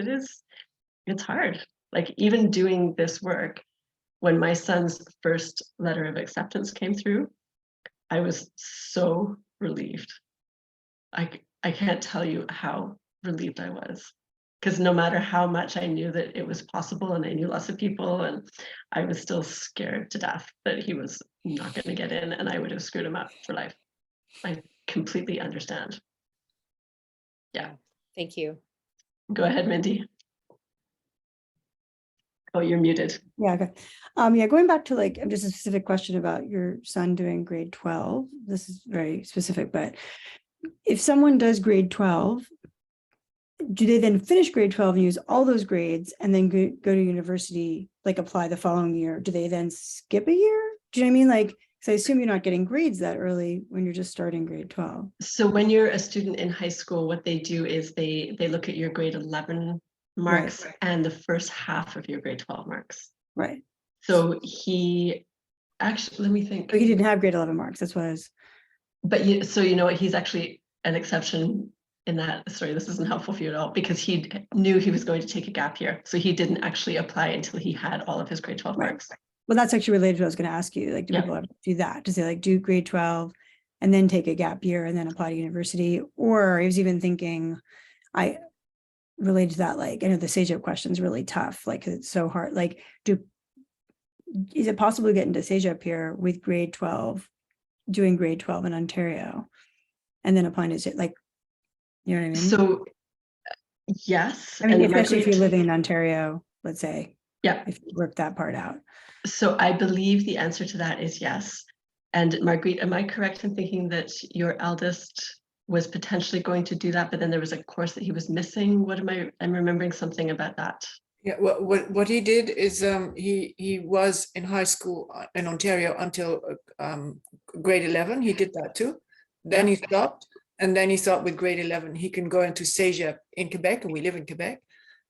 it's hard. Like even doing this work, when my son's first letter of acceptance came through, I was so relieved. I can't tell you how relieved I was, because no matter how much I knew that it was possible and I knew lots of people, and I was still scared to death that he was not going to get in and I would have screwed him up for life. I completely understand. Yeah. Thank you. Go ahead, Mindy. Oh, you're muted. Yeah, okay. Yeah, going back to like just a specific question about your son doing grade 12. This is very specific, but if someone does grade 12, do they then finish grade 12 and use all those grades and then go to university, like apply the following year? Do they then skip a year? Do you know what I mean? Like, because I assume you're not getting grades that early when you're just starting grade 12. So when you're a student in high school, what they do is they look at your grade 11 marks and the first half of your grade 12 marks. Right. So he actually, let me think. But he didn't have grade 11 marks. That's what I was. But so you know what, he's actually an exception in that. Sorry, this isn't helpful for you at all, because he knew he was going to take a gap year. So he didn't actually apply until he had all of his grade 12 marks. Well, that's actually related to what I was going to ask you. Like, do people ever do that? Does they like do grade 12 and then take a gap year and then apply to university? Or I was even thinking, I related to that, like, I know the SAGEP question is really tough, like, 'cause it's so hard. Like, is it possible to get into SAGEP here with grade 12, doing grade 12 in Ontario, and then applying to, like, you know what I mean? So yes. I mean, and especially if you're living in Ontario, let's say. Yeah. If you work that part out. So I believe the answer to that is yes. And Marguerite, am I correct in thinking that your eldest was potentially going to do that, but then there was a course that he was missing? I'm remembering something about that. Yeah, what he did is he was in high school in Ontario until grade 11. He did that too. Then he stopped, and then he thought with grade 11 he can go into SAGEP in Quebec, and we live in Quebec.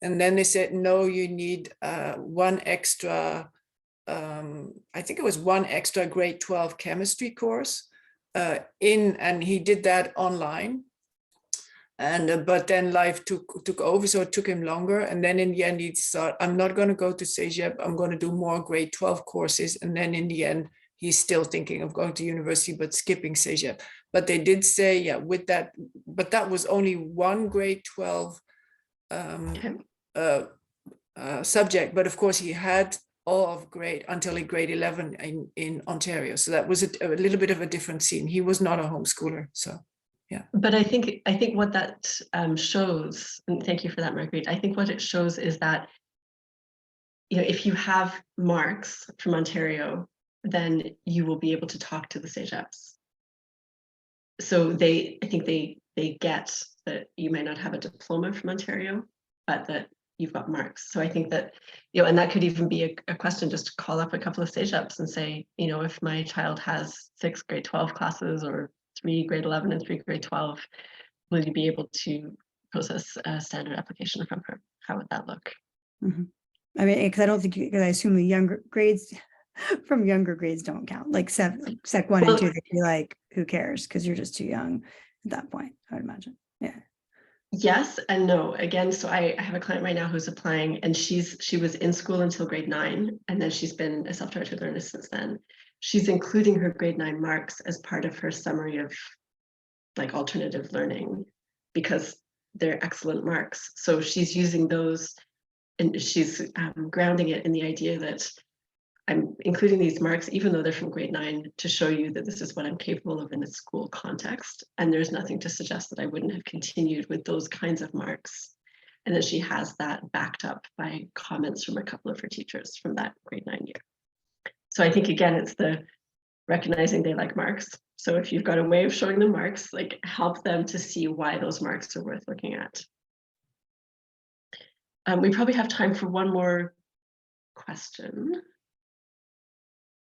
And then they said, no, you need one extra, I think it was one extra grade 12 chemistry course and he did that online. And but then life took over, so it took him longer. And then in the end, he thought, I'm not going to go to SAGEP. I'm going to do more grade 12 courses. And then in the end, he's still thinking of going to university, but skipping SAGEP. But they did say, yeah, with that, but that was only one grade 12 subject. But of course, he had all of grade until grade 11 in Ontario. So that was a little bit of a different scene. He was not a homeschooler, so. Yeah. But I think what that shows, and thank you for that, Marguerite, I think what it shows is that, you know, if you have marks from Ontario, then you will be able to talk to the SAGEPs. So I think they get that you might not have a diploma from Ontario, but that you've got marks. So I think that, you know, and that could even be a question, just to call up a couple of SAGEPs and say, you know, if my child has 6 grade 12 classes or 3 grade 11 and 3 grade 12, will you be able to process a standard application from her? How would that look? Mm-hmm. I mean, because I don't think, because I assume the younger grades from younger grades don't count. Like sec 1 and 2, they'd be like, who cares? Because you're just too young. at that point, I would imagine. Yeah. Yes and no. Again, so I have a client right now who's applying, and she was in school until grade 9, and then she's been a self-directed learner since then. She's including her grade 9 marks as part of her summary of like alternative learning because they're excellent marks. So she's using those, and she's grounding it in the idea that I'm including these marks, even though they're from grade 9, to show you that this is what I'm capable of in a school context. And there's nothing to suggest that I wouldn't have continued with those kinds of marks. And then she has that backed up by comments from a couple of her teachers from that grade 9 year. So I think, again, it's the recognizing they like marks. So if you've got a way of showing them marks, like help them to see why those marks are worth looking at. We probably have time for one more question.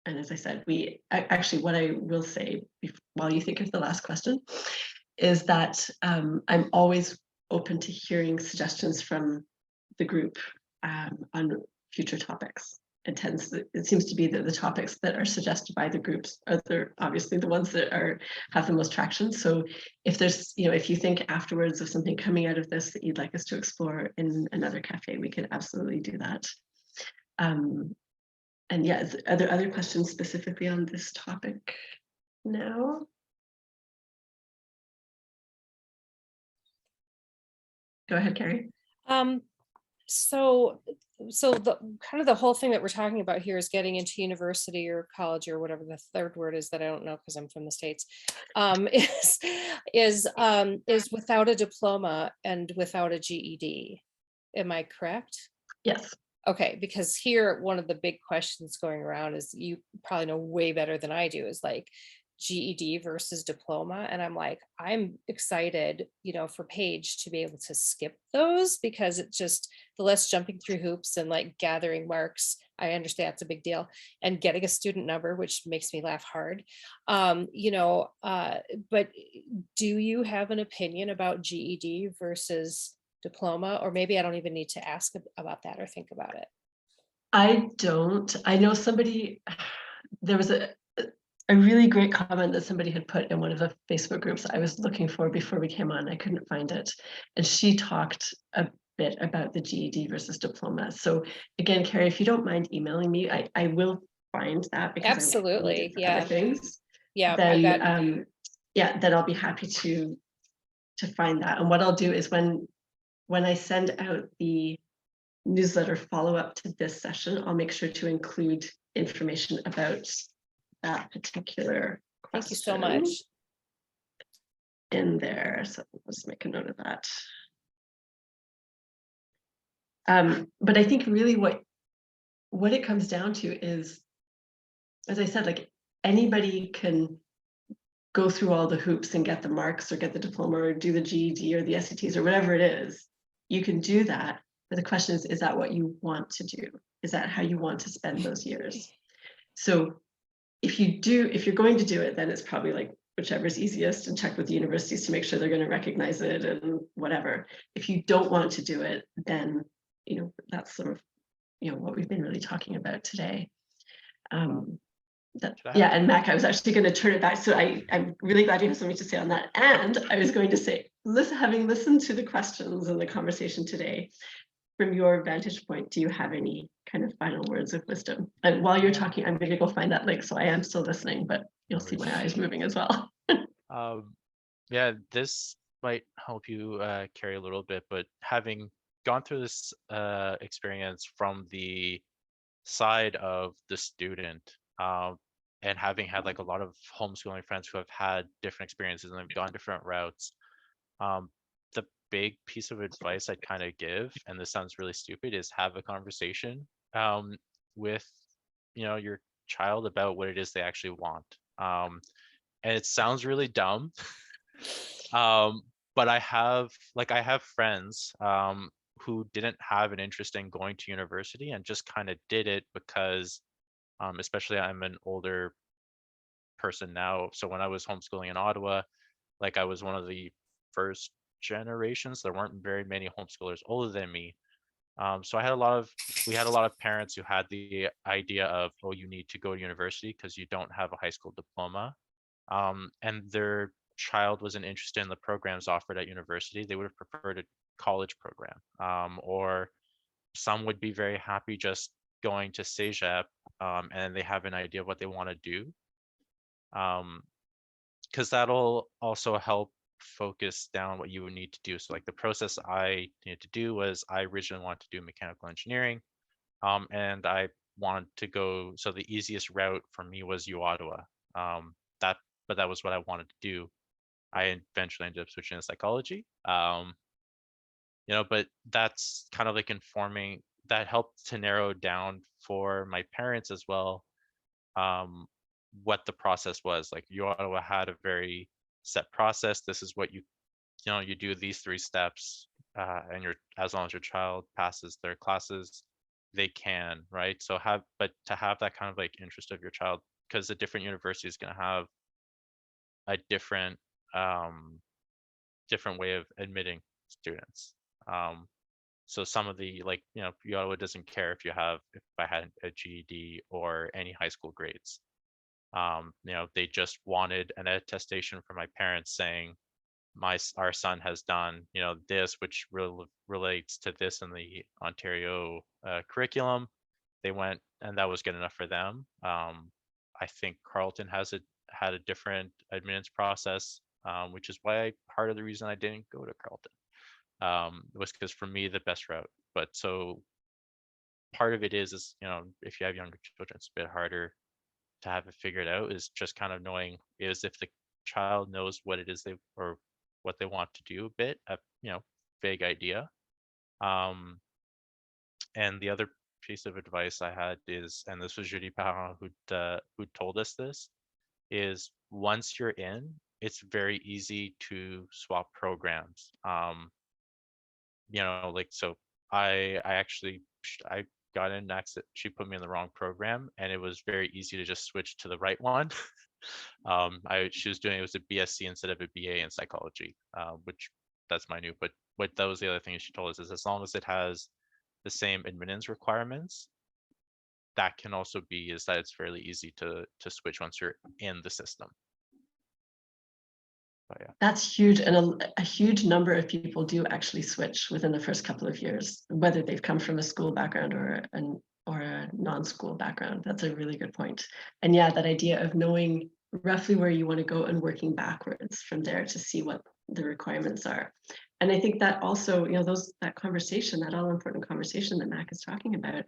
And as I said, actually, what I will say while you think of the last question is that I'm always open to hearing suggestions from the group on future topics. It seems to be that the topics that are suggested by the groups are obviously the ones that have the most traction. So if there's, if you think afterwards of something coming out of this that you'd like us to explore in another cafe, we could absolutely do that. And yeah, are there other questions specifically on this topic now? Go ahead, Carrie. So the kind of the whole thing that we're talking about here is getting into university or college or whatever the third word is that I don't know because I'm from the States, is without a diploma and without a GED. Am I correct? Yes. Okay, because here one of the big questions going around is, you probably know way better than I do, is like GED versus diploma. And I'm like, I'm excited, for Paige to be able to skip those, because it's just the less jumping through hoops and like gathering marks. I understand it's a big deal, and getting a student number, which makes me laugh hard. But do you have an opinion about GED versus diploma? Or maybe I don't even need to ask about that or think about it. I don't. I know somebody, there was a really great comment that somebody had put in one of the Facebook groups I was looking for before we came on. I couldn't find it. And she talked a bit about the GED versus diploma. So again, Carrie, if you don't mind emailing me, I will find that, because absolutely, yeah, other things. Yeah, Then then I'll be happy to find that. And what I'll do is when I send out the newsletter follow-up to this session, I'll make sure to include information about that particular question. Thank you so much. In there, so let's make a note of that. But I think really what it comes down to is, as I said, like anybody can go through all the hoops and get the marks or get the diploma or do the GED or the SATs or whatever it is. You can do that, but the question is that what you want to do? Is that how you want to spend those years? So if you're going to do it, then it's probably like whichever's easiest, and check with the universities to make sure they're going to recognize it and whatever. If you don't want to do it, then that's sort of what we've been really talking about today. And Mac, I was actually going to turn it back. So I'm really glad you have something to say on that. And I was going to say, having listened to the questions and the conversation today, from your vantage point, do you have any kind of final words of wisdom? And while you're talking, I'm going to go find that link. So I am still listening, but you'll see my eyes moving as well. Yeah, this might help you, Carrie, a little bit, but having gone through this experience from the side of the student, and having had like a lot of homeschooling friends who have had different experiences and have gone different routes, the big piece of advice I'd kind of give, and this sounds really stupid, is have a conversation with your child about what it is they actually want. And it sounds really dumb, but I have friends who didn't have an interest in going to university and just kind of did it because, especially I'm an older person now, so when I was homeschooling in Ottawa, like I was one of the first generations. There weren't very many homeschoolers older than me. So we had a lot of parents who had the idea of, oh, you need to go to university because you don't have a high school diploma. And their child wasn't interested in the programs offered at university, they would have preferred a college program, or some would be very happy just going to CEGEP, and they have an idea of what they want to do, because that'll also help focus down what you would need to do. So like the process I needed to do was, I originally wanted to do mechanical engineering, and I wanted to go, so the easiest route for me was UOttawa. But that was what I wanted to do. I eventually ended up switching to psychology. But that's kind of like informing, that helped to narrow down for my parents as well, what the process was. Like UOttawa had a very set process. This is what you do these 3 steps, and as long as your child passes their classes, they can, right? So to have that kind of like interest of your child, because a different university is going to have a different way of admitting students. So some of the, like, UOttawa doesn't care if I had a GED or any high school grades. They just wanted an attestation from my parents saying our son has done this, which relates to this in the Ontario curriculum. They went, and that was good enough for them. I think Carleton had a different admittance process, which is why part of the reason I didn't go to Carleton was because for me the best route. But so part of it is if you have younger children, it's a bit harder to have it figured out, is just kind of knowing is if the child knows what it is or what they want to do, a bit, a vague idea. And the other piece of advice I had is, and this was Judy Parent who told us this, is once you're in, it's very easy to swap programs. Like, so I got in accident. She put me in the wrong program, and it was very easy to just switch to the right one. She was doing, it was a BSc instead of a BA in psychology, which that's my new. But what that was the other thing she told us is, as long as it has the same admittance requirements, that can also be, is that it's fairly easy to switch once you're in the system. But yeah, That's huge, and a huge number of people do actually switch within the first couple of years, whether they've come from a school background or a non-school background. That's a really good point. And yeah, that idea of knowing roughly where you want to go and working backwards from there to see what the requirements are. And I think that also, that conversation, that all important conversation that Mac is talking about,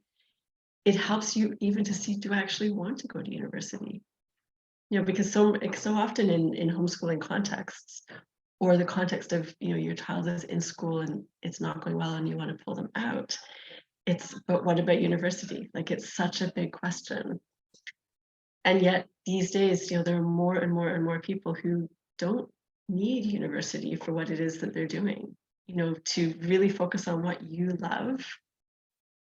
it helps you even to see, do I actually want to go to university? Because so often in homeschooling contexts, or the context of, your child is in school and it's not going well and you want to pull them out, but what about university? Like, it's such a big question. And yet these days, there are more and more and more people who don't need university for what it is that they're doing, to really focus on what you love.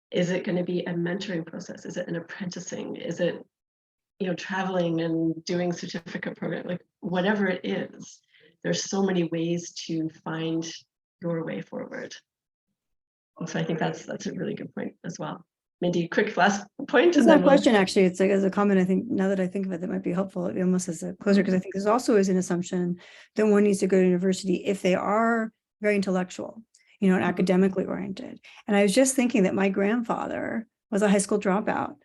Is it going to be a mentoring process? Is it an apprenticing? Is it traveling and doing certificate program, like whatever it is, there's so many ways to find your way forward. And so I think that's a really good point as well. Mindy, quick last point. It's not a question, actually. It's like, as a comment, I think now that I think of it, that might be helpful, almost as a closer, because I think this also is an assumption that one needs to go to university if they are very intellectual, and academically oriented. And I was just thinking that my grandfather was a high school dropout.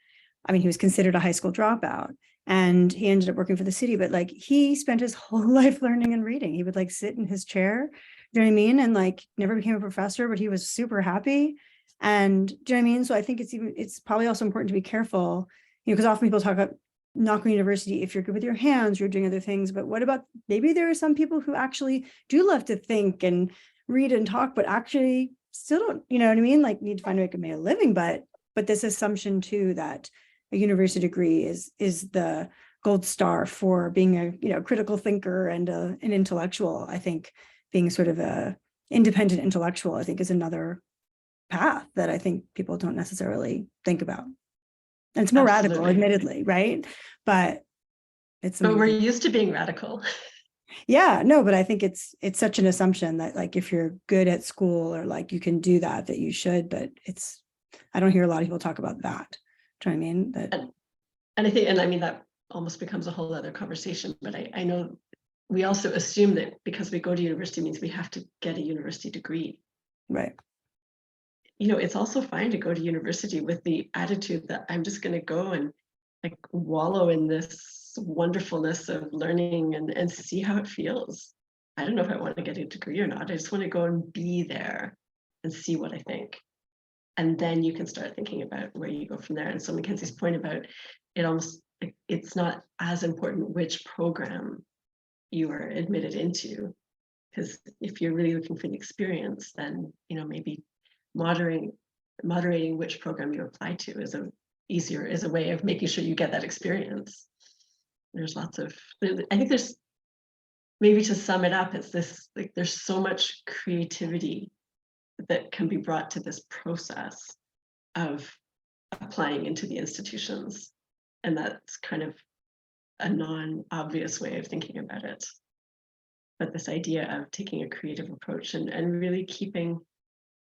I mean, he was considered a high school dropout, and he ended up working for the city, but like, he spent his whole life learning and reading. He would like sit in his chair, do you know what I mean? And like, never became a professor, but he was super happy. And do you know what I mean? So I think it's probably also important to be careful, because often people talk about not going to university if you're good with your hands, you're doing other things. But what about, maybe there are some people who actually do love to think and read and talk, but actually still don't, you know what I mean? Like, need to find a way to make a living, but this assumption too, that a university degree is the gold star for being a critical thinker and an intellectual. I think being sort of a independent intellectual, I think, is another path that I think people don't necessarily think about. And it's more radical, admittedly, right? But we're used to being radical. Yeah, no, but I think it's such an assumption that, like, if you're good at school or like you can do that you should, but I don't hear a lot of people talk about that. Do you know what I mean? That, and I think, and I mean, that almost becomes a whole other conversation, but I know we also assume that because we go to university means we have to get a university degree. Right. You know, it's also fine to go to university with the attitude that I'm just going to go and like wallow in this wonderfulness of learning and see how it feels. I don't know if I want to get a degree or not. I just want to go and be there and see what I think. And then you can start thinking about where you go from there. And so Mackenzie's point about it almost, it's not as important which program you are admitted into, because if you're really looking for the experience, then, you know, maybe moderating which program you apply to is a way of making sure you get that experience. There's lots of, I think there's, maybe to sum it up, it's this, like, there's so much creativity that can be brought to this process of applying into the institutions. And that's kind of a non-obvious way of thinking about it. But this idea of taking a creative approach and really keeping,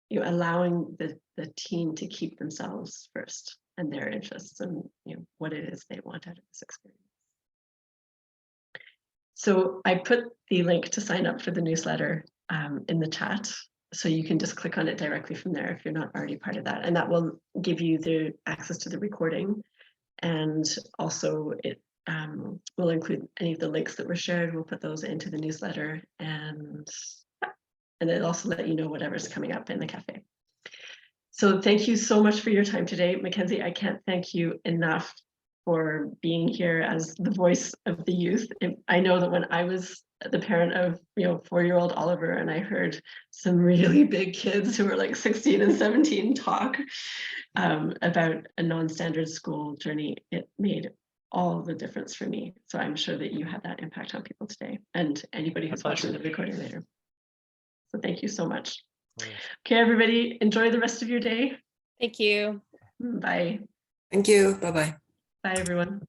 you know, allowing the team to keep themselves first and their interests and, you know, what it is they want out of this experience. So I put the link to sign up for the newsletter in the chat. So you can just click on it directly from there if you're not already part of that. And that will give you the access to the recording. And also it will include any of the links that were shared. We'll put those into the newsletter, and it'll also let you know whatever's coming up in the cafe. So thank you so much for your time today. Mackenzie, I can't thank you enough for being here as the voice of the youth. I know that when I was the parent of, you know, 4-year-old Oliver, and I heard some really big kids who were like 16 and 17 talk about a non-standard school journey, it made all the difference for me. So I'm sure that you had that impact on people today, and anybody who's watching the recording later. So thank you so much. Okay, everybody, enjoy the rest of your day. Thank you. Bye. Thank you. Bye-bye. Bye, everyone.